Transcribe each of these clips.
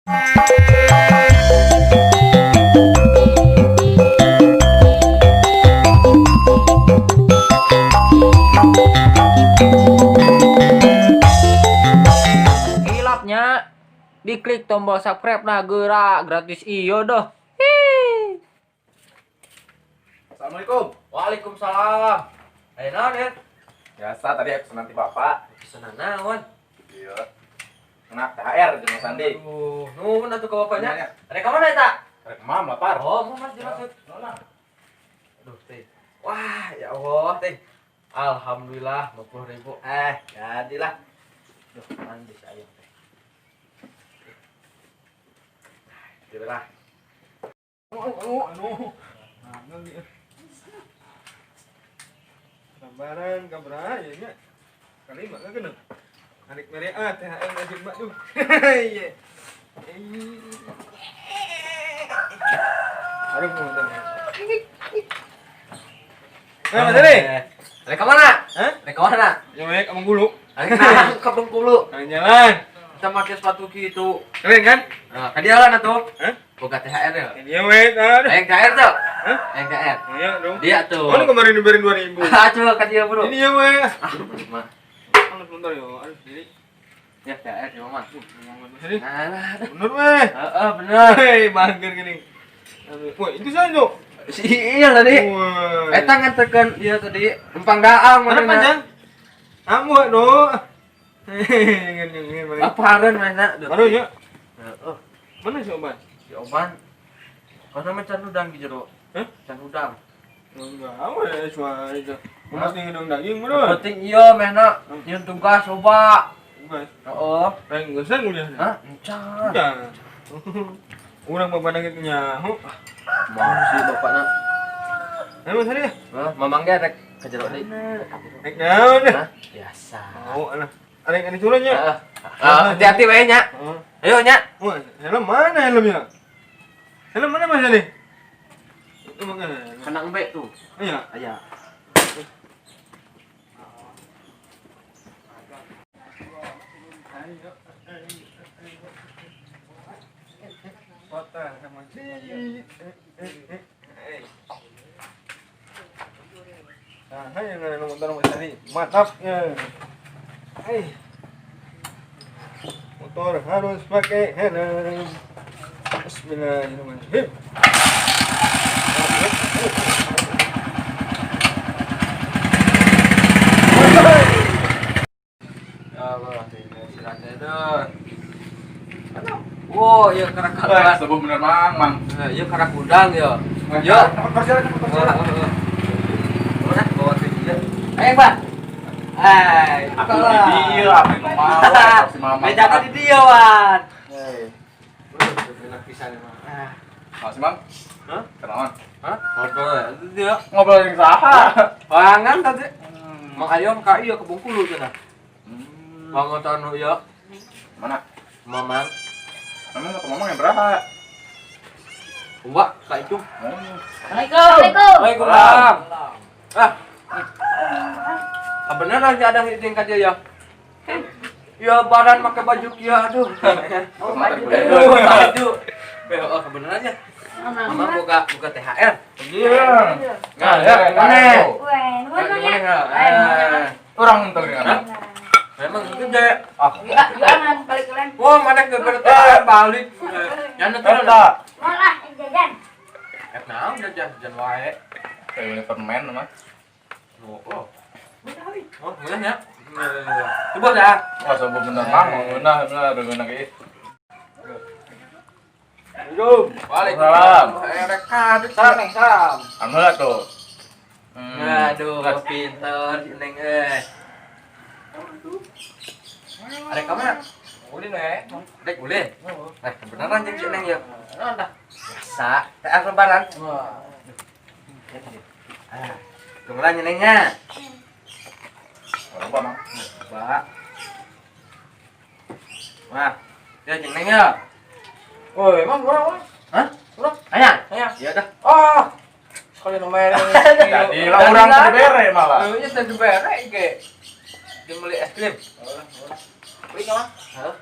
Kilapnya diklik tombol subscribe nah gerak gratis iyo doh. Hii. Assalamualaikum. Waalaikumsalam. Ayo naon ya? Biasa tadi aku nanti bapak. Pesanan naon? Iya. Kena THR jeung Mas Andi. Nuhun atuh ka bapaknya. Iya. Ada ka mana eta? Rek mam lapar. Oh, mau Mas dimaksud. Aduh, teh. Wah, ya Allah, teh. Alhamdulillah 50.000. Jadilah. Duh, mandi sayang teh. Jadilah. Gambaran kabar ya nya. Kali mak kena. Adik mereat THR ngajak mak tuh. Iya. Aduh, punten. Nah, Mas Andi. Ada ka mana? Hah? Ada ka mana? Nyewek amang gulu. Ada ka Bengkulu. Nah, jalan. Kita pakai sepatu gitu. Keren kan? Nah, kadialan atuh. Hah? Boga THR ya. Nyewek aduh. Yang THR tuh. Hah? Yang THR. Iya dong. Dia tuh. Oh, ini kemarin diberin 2000. Coba ka dia, Bro. Ini nyewek. Mah. Aduh, bentar yo. Aduh, jadi. Ya THR cuma Mas. Jadi. Nah, Bener weh. heeh bener. Hei, bangker gini. Wah, itu saya tuh. Si iya tadi. Wah. Eta nganterkeun ieu tadi empang daang Mana panjang? Kamu no. Ingin mana? Apaan mana? Mana ya? Heeh. Mana si Oban? Si Oban. Karena macan udang di jero. Hah? Can udang. Enggak, awe suara itu. Mana tinggal daging mana? Penting iya mehna nyieun tugas coba. Bukan. Heeh. Pengen geus kuliah. Hah? Encan. Udah. Urang bapak nangit nyaho. Masih bapakna. Emang tadi ya? Hah, mamang ge rek ka jero deui. Naik naon ya? Hah? Biasa. Oh, alah. Ada yang culanya. Heeh. Hati-hati we nya. Ayo nya. Wah, helm mana helmnya? Helm mana Mas ini? Itu mana? Kena embe tuh. Iya. Aya. Kota sama si. Nah, yang ada nomor tadi. Mantap ya. Motor harus pakai helm. Bismillahirrahmanirrahim. Ya Allah, silakan itu. Wow, ya karak karak. Sebab bener mang. Ya karak udang ya. Yo. Mana bawa ke dia. Ayo, Pak. Aku di dia, apa yang mau? Si mama. Jaga di dia, Wan. Enak pisan emang. Mas Mang. Hah? Kenalan. Hah? Ngobrol ya. Itu dia. Ngobrol yang saha. Pangan tadi. Mang ayam ka ieu ke Bengkulu cenah. Bangotan nu ieu. Mana? Mamang. Emang ke mama yang berapa? Enggak, ka itu. Assalamualaikum. Waalaikumsalam. Beneran si ada yang ka dia ya. Ya badan pakai baju kia aduh. Oh, baju. Baju. Oh, kebenarannya. Mama buka THR. Iya. Nah, ya mana? Orang telinga. Memang gede. Jangan balik ke lem. Wah, mana ke THR balik. Jangan tuh. Malah jajan. Nah, udah jajan wae. Kayak permen mah. Oh. Oh, boleh ya. Coba dah. Wah, sebab bener mang, bener dengan lagi. Waalaikumsalam. Rekan, salam. Alhamdulillah tuh. Aduh, pinter si Neng Ada kamera? Ulin Dek ulin. Beneran jeung si Neng ya. Nah, biasa. THR lebaran. Tunggulah nyenengnya. Apa mang? Pak. Wah, dia nyeneng ya. Oh, emang kurang. Hah? Kurang? Ayang? Iya dah. Oh. Sekali nomor. Jadi lah orang bere malah. Iya tadi bere ge. Dia beli es krim. Beli ka mah? Heeh.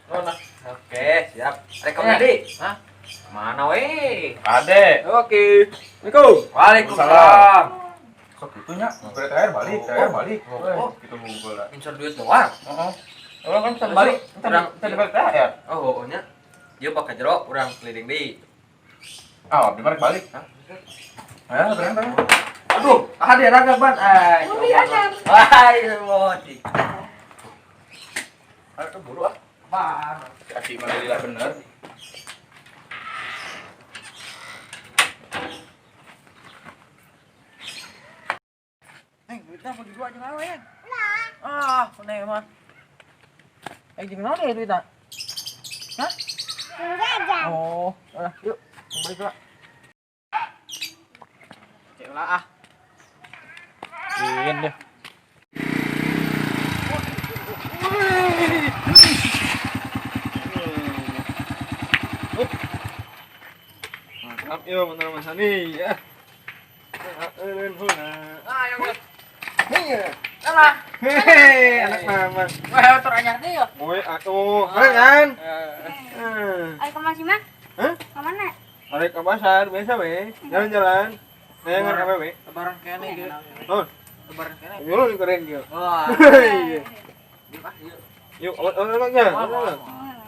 Oh, nah. Oke, siap. Rekam tadi. Hah? Mana weh? Ade. Oke. Assalamualaikum. Waalaikumsalam. Kok gitunya? Terakhir balik, terakhir balik. Oh. Kita ngumpul lah. Insur duit doang. Heeh. Orang kan bisa balik, bisa dibalik terakhir. Oh, nya. Dia pakai jeruk, urang keliling deui. Ah, di balik. Hah? Berangkat. Aduh, ada raga ban. Beli aja. Wah, ini Ayo keburu ah. Ban. Kasih mana dia bener. Duitnya bagi dua aja ngawe ya. Ah, neng mah. Jeung naon ya duitnya? Hah? Oh, udah, yuk. Kembali ke. Cek lah ah. Ingin deh. Mantap yo bener Mas Hani ya. Eureun heula. Ayo, Bos. Nih. Salah. Hehehe, anak mama. Wah, motor anyar deh yo. Moe atuh, keren kan? Ayo ke Mas Ima. Hah? Kemana? Mari ke pasar biasa we, jalan-jalan. Nengan apa we? Lebaran kene ge. Oh, Lebaran kene. nyuruh nih keren gitu. Wah. Iya. Yuk ah, yuk. Yuk, awak-awaknya. Wah.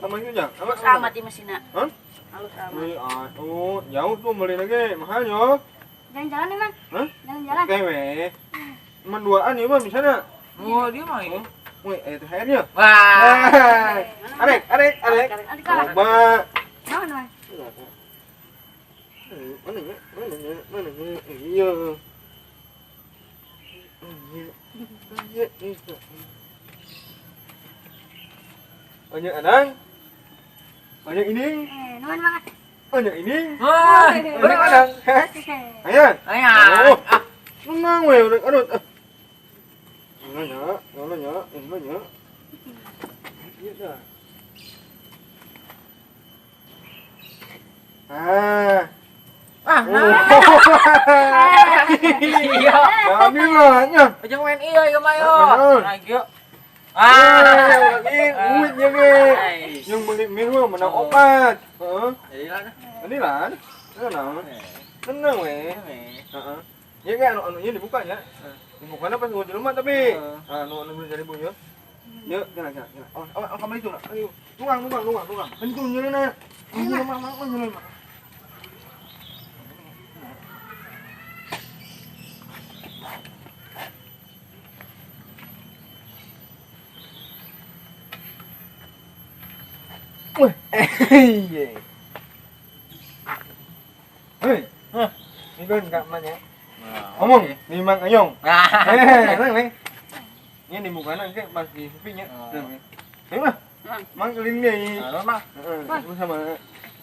Taman itu jang. Awak. Selamat di Mesina. Hah? Halo selamat. Wih, atuh, jauh tuh beli lagi, mahalnya. Jalan-jalan nih, Man. Hah? Jalan-jalan. Oke we. Cuman duaan ya mah bisa na. Oh, dia mah ini. Wih, itu airnya. Wah. Arek. Adik kalah. Coba. Naon, Man? Mana ya? Iya. Banyak adang. Banyak ini. Naon banget. Banyak ini. Wah. Banyak adang. Ayo. Ayo. Oh. Menang weh, udah aduh. Nanya. Iya dah. Ah, Oh. nah. Iya. Kami lah nya. Jangan main iya ya mayo. Bener. Lagi yuk. Lagi duitnya ge. Yang beli minum menang obat. Heeh. Jadi lah. Ini lah. Tenang weh. Heeh. Ya kan anu-anunya dibuka ya. Dibuka pas gua di rumah tapi anu dari bunyi. Yuk, jalan. Oh, kamu itu nak. Ayo. Tunggang. Bentung jalan na. Jalan mak. Wih, iya. Hei, ini kan enggak mana? Ngomong, di Mang Ayong. Neng. Ini di muka nang kayak pas di sepinya. Neng mah. Mang kelin deui. Halo, Mang. Heeh, sama.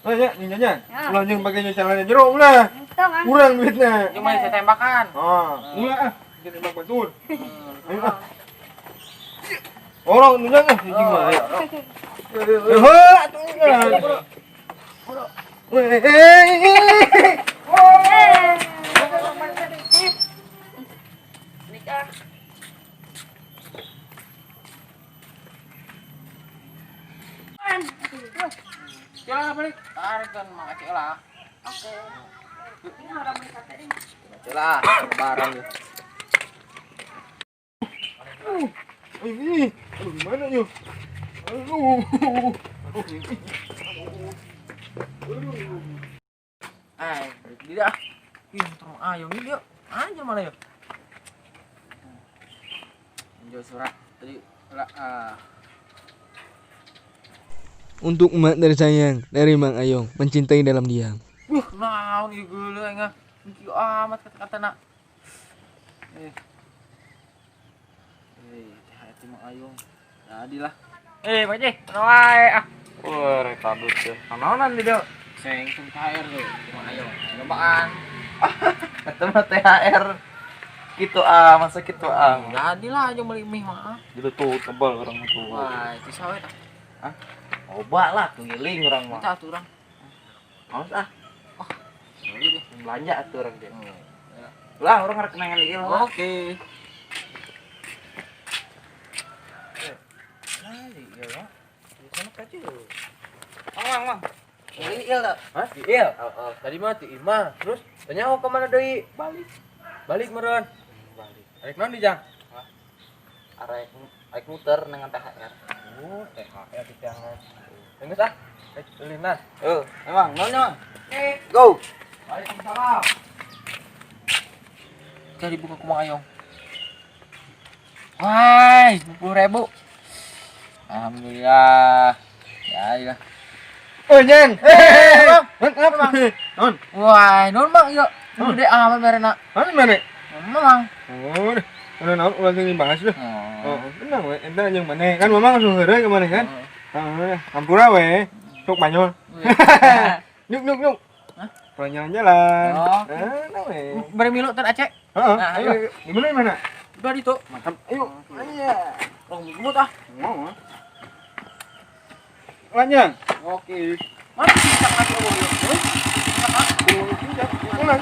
Oh ya, ninjanya. Ulah jeung pakainya celana jero ulah. Itu, Man. Kurang duitna. Cuma saya tembakan. Ulah ah. Kita tembak batur. Ayo ah. Orang ninjanya anjing mah. Heh, atuh. Weh. Nikah. Man. Jalan balik. Tarik kan Mang Aceh lah. Oke. Ini orang mereka tadi. Lah, barang ya. Ini, aduh gimana yuk? Aduh. Dia. Ih, terus ayo ini yuk. Aja malah yuk. Jual surat tadi lah. Untuk emak dari sayang dari Mang Ayong, mencintai dalam diam. Naon ieu geuleuh enggak. Kieu amat kata-kata nak. Hati Mang Ayong. Jadilah. Pak Ji, wae ah. Wah, rek tadut ya. Naonan di dia? Seng THR tuh, Mang Ayong. Lombaan. Ketemu THR. Gitu masa gitu Jadilah aja beli mie mah. Jadi tuh tebal orang itu. Wah, itu sawit ah. Oba lah keliling orang mah. Kita atuh urang. Awas ah. Beli deh. Belanja atuh orang dia. Lah orang harus kenangan ieu lah. Oke. Nah, iya ya. Di sana kacau. Mang. Ini il tak? Hah? Diil? Tadi mah ti imah. Terus tanya aku kemana deui? Balik meureun. Arek naon di Jang? Arek muter dengan THR. Oh, THR di jangan. Geus ah. Linan. Emang, nonnya Mang. Go. Waalaikumsalam. Jadi buka kumang ayong. Wah, 20.000. Alhamdulillah. Ya. Oh, Nyang. Kenapa, Mang? Non. Wah, non Mang, yuk. Gede amat barena. Mana? Mang. Oh, non ulah tinggi bahas deh. Oh. Tenang we, entar jeung maneh kan mamang langsung heureuy ke maneh kan. Heeh, hampura we. Sok banyol. Nyuk. Hah? Jalan-jalan. Oh. Nah, we. Bari milu ter Aceh. Heeh, Nah, ayo. Di mana? Udah di tuh. Mantap. Ayo. Aya. Rong gemut ah. Mau. Lanjang. Oke. Mana bisa kan yuk. Mana?